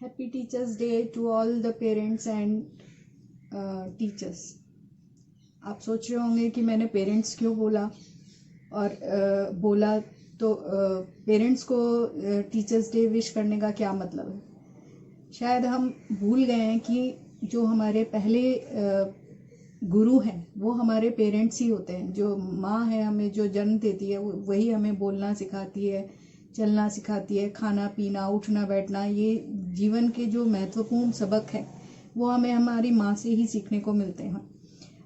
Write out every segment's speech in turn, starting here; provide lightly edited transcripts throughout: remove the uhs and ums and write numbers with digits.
Happy Teachers Day to all the parents and teachers. आप सोच रहे होंगे कि मैंने पेरेंट्स क्यों बोला और बोला तो पेरेंट्स को टीचर्स डे विश करने का क्या मतलब है। शायद हम भूल गए हैं कि जो हमारे पहले गुरु हैं वो हमारे पेरेंट्स ही होते हैं। जो माँ है हमें जो जन्म देती है वही हमें बोलना सिखाती है, चलना सिखाती है, खाना पीना, उठना बैठना, ये जीवन के जो महत्वपूर्ण सबक हैं वो हमें हमारी माँ से ही सीखने को मिलते हैं।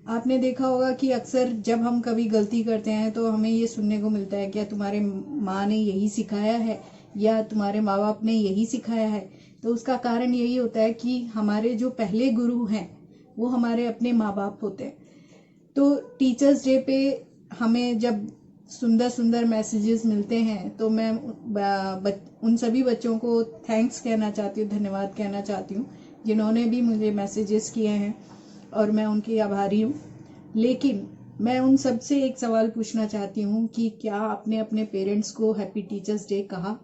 आपने देखा होगा कि अक्सर जब हम कभी गलती करते हैं तो हमें ये सुनने को मिलता है, क्या तुम्हारे माँ ने यही सिखाया है या तुम्हारे माँ बाप ने यही सिखाया है। तो उसका कारण यही होता है कि हमारे जो पहले गुरु हैं वो हमारे अपने माँ बाप होते हैं। तो टीचर्स डे पे हमें जब सुंदर सुंदर मैसेजेस मिलते हैं तो मैं उन सभी बच्चों को थैंक्स कहना चाहती हूँ, धन्यवाद कहना चाहती हूँ जिन्होंने भी मुझे मैसेजेस किए हैं और मैं उनकी आभारी हूँ। लेकिन मैं उन सब से एक सवाल पूछना चाहती हूँ कि क्या आपने अपने पेरेंट्स को हैप्पी टीचर्स डे कहा?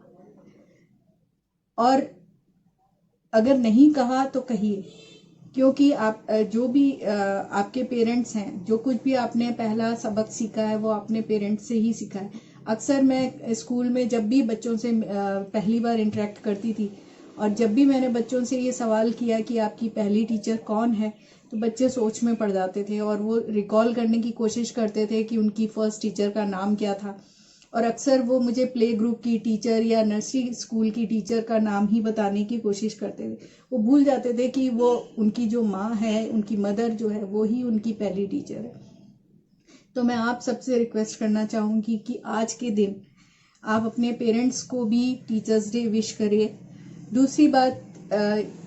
और अगर नहीं कहा तो कहिए, क्योंकि आप जो भी आपके पेरेंट्स हैं, जो कुछ भी आपने पहला सबक सीखा है वो अपने पेरेंट्स से ही सीखा है। अक्सर मैं स्कूल में जब भी बच्चों से पहली बार इंटरेक्ट करती थी और जब भी मैंने बच्चों से ये सवाल किया कि आपकी पहली टीचर कौन है, तो बच्चे सोच में पड़ जाते थे और वो रिकॉल करने की कोशिश करते थे कि उनकी फर्स्ट टीचर का नाम क्या था। और अक्सर वो मुझे प्ले ग्रुप की टीचर या नर्सरी स्कूल की टीचर का नाम ही बताने की कोशिश करते थे। वो भूल जाते थे कि वो उनकी जो माँ है, उनकी मदर जो है, वो ही उनकी पहली टीचर है। तो मैं आप सबसे रिक्वेस्ट करना चाहूँगी कि आज के दिन आप अपने पेरेंट्स को भी टीचर्स डे विश करिए। दूसरी बात,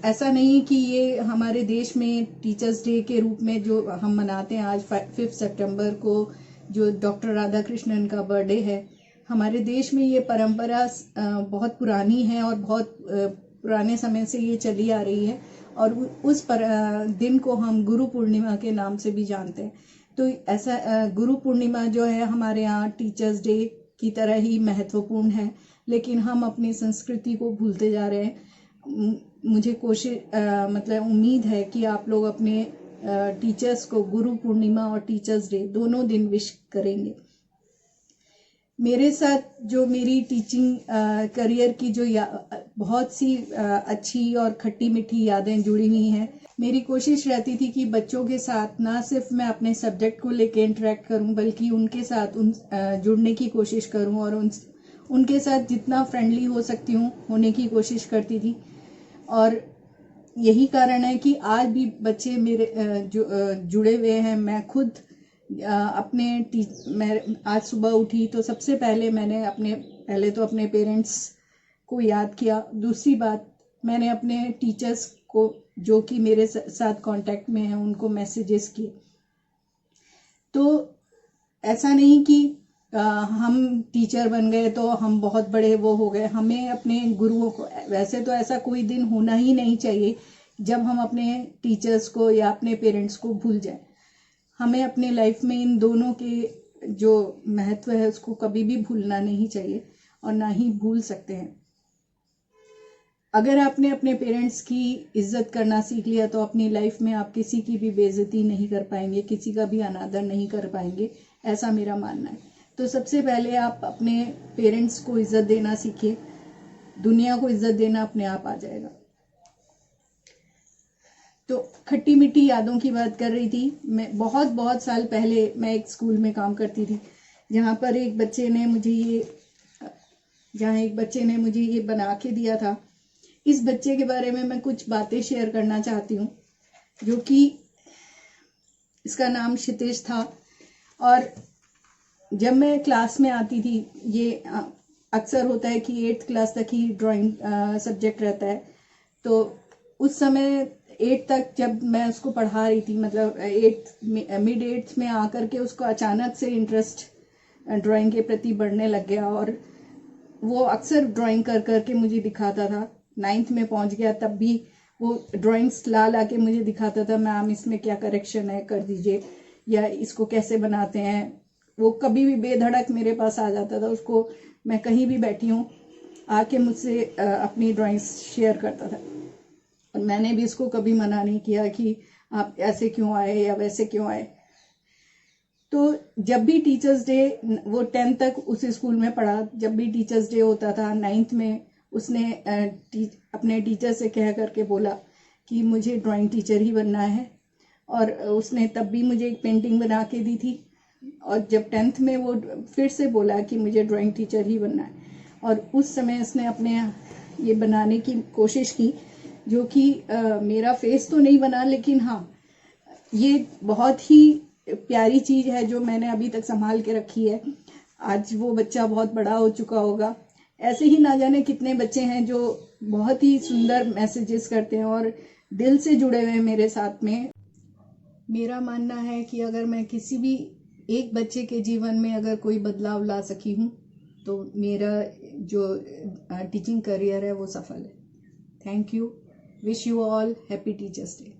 ऐसा नहीं कि ये हमारे देश में टीचर्स डे के रूप में जो हम मनाते हैं आज 5 सितंबर को, जो डॉक्टर राधा कृष्णन का बर्थडे है, हमारे देश में ये परंपरा बहुत पुरानी है और बहुत पुराने समय से ये चली आ रही है और उस दिन को हम गुरु पूर्णिमा के नाम से भी जानते हैं। तो ऐसा गुरु पूर्णिमा जो है हमारे यहाँ टीचर्स डे की तरह ही महत्वपूर्ण है, लेकिन हम अपनी संस्कृति को भूलते जा रहे हैं। मुझे मतलब उम्मीद है कि आप लोग अपने टीचर्स को गुरु पूर्णिमा और टीचर्स डे दोनों दिन विश करेंगे। मेरे साथ जो मेरी टीचिंग करियर की जो बहुत सी अच्छी और खट्टी मीठी यादें जुड़ी हुई हैं, मेरी कोशिश रहती थी कि बच्चों के साथ ना सिर्फ मैं अपने सब्जेक्ट को लेके इंटरेक्ट करूं, बल्कि उनके साथ जुड़ने की कोशिश करूं और उनके साथ जितना फ्रेंडली हो सकती हूं होने की कोशिश करती थी। और यही कारण है कि आज भी बच्चे मेरे जुड़े हुए हैं। मैं खुद मैं आज सुबह उठी तो सबसे पहले मैंने पहले तो अपने पेरेंट्स को याद किया। दूसरी बात, मैंने अपने टीचर्स को जो कि मेरे साथ कांटेक्ट में हैं उनको मैसेजेस किए। तो ऐसा नहीं कि हम टीचर बन गए तो हम बहुत बड़े वो हो गए। हमें अपने गुरुओं को, वैसे तो ऐसा कोई दिन होना ही नहीं चाहिए जब हम अपने टीचर्स को या अपने पेरेंट्स को भूल जाएं। हमें अपने लाइफ में इन दोनों के जो महत्व है उसको कभी भी भूलना नहीं चाहिए और ना ही भूल सकते हैं। अगर आपने अपने पेरेंट्स की इज्जत करना सीख लिया तो अपनी लाइफ में आप किसी की भी बेइज्जती नहीं कर पाएंगे, किसी का भी अनादर नहीं कर पाएंगे, ऐसा मेरा मानना है। तो सबसे पहले आप अपने पेरेंट्स को इज्जत देना सीखिए, दुनिया को इज्जत देना अपने आप आ जाएगा। तो खट्टी मीठी यादों की बात कर रही थी। मैं बहुत साल पहले मैं एक स्कूल में काम करती थी जहाँ एक बच्चे ने मुझे ये बना के दिया था। इस बच्चे के बारे में मैं कुछ बातें शेयर करना चाहती हूँ, जो कि इसका नाम क्षितिज था। और जब मैं क्लास में आती थी, ये अक्सर होता है कि 8th क्लास तक ही ड्राइंग सब्जेक्ट रहता है। तो उस समय 8 तक जब मैं उसको पढ़ा रही थी, मतलब मिड 8th में आकर के उसको अचानक से इंटरेस्ट ड्राइंग के प्रति बढ़ने लग गया और वो अक्सर ड्राइंग कर करके मुझे दिखाता था। 9th में पहुंच गया तब भी वो ड्राइंग्स ला के मुझे दिखाता था, मैम इसमें क्या करेक्शन है कर दीजिए, या इसको कैसे बनाते हैं। वो कभी भी बेधड़क मेरे पास आ जाता था। उसको मैं कहीं भी बैठी हूँ आके मुझसे अपनी ड्राइंग्स शेयर करता था। और मैंने भी इसको कभी मना नहीं किया कि आप ऐसे क्यों आए या वैसे क्यों आए। तो जब भी टीचर्स डे, वो 10th तक उस स्कूल में पढ़ा, जब भी टीचर्स डे होता था 9th में उसने अपने टीचर से कह करके बोला कि मुझे ड्राइंग टीचर ही बनना है। और उसने तब भी मुझे एक पेंटिंग बना के दी थी। और जब 10th में वो फिर से बोला कि मुझे ड्राइंग टीचर ही बनना है, और उस समय उसने अपने ये बनाने की कोशिश की, जो कि मेरा फेस तो नहीं बना, लेकिन हाँ ये बहुत ही प्यारी चीज है जो मैंने अभी तक संभाल के रखी है। आज वो बच्चा बहुत बड़ा हो चुका होगा। ऐसे ही ना जाने कितने बच्चे हैं जो बहुत ही सुंदर मैसेजेस करते हैं और दिल से जुड़े हुए हैं मेरे साथ में। मेरा मानना है कि अगर मैं किसी भी एक बच्चे के जीवन में अगर कोई बदलाव ला सकी हूँ तो मेरा जो टीचिंग करियर है वो सफल है। Thank you. Wish you all happy teachers day.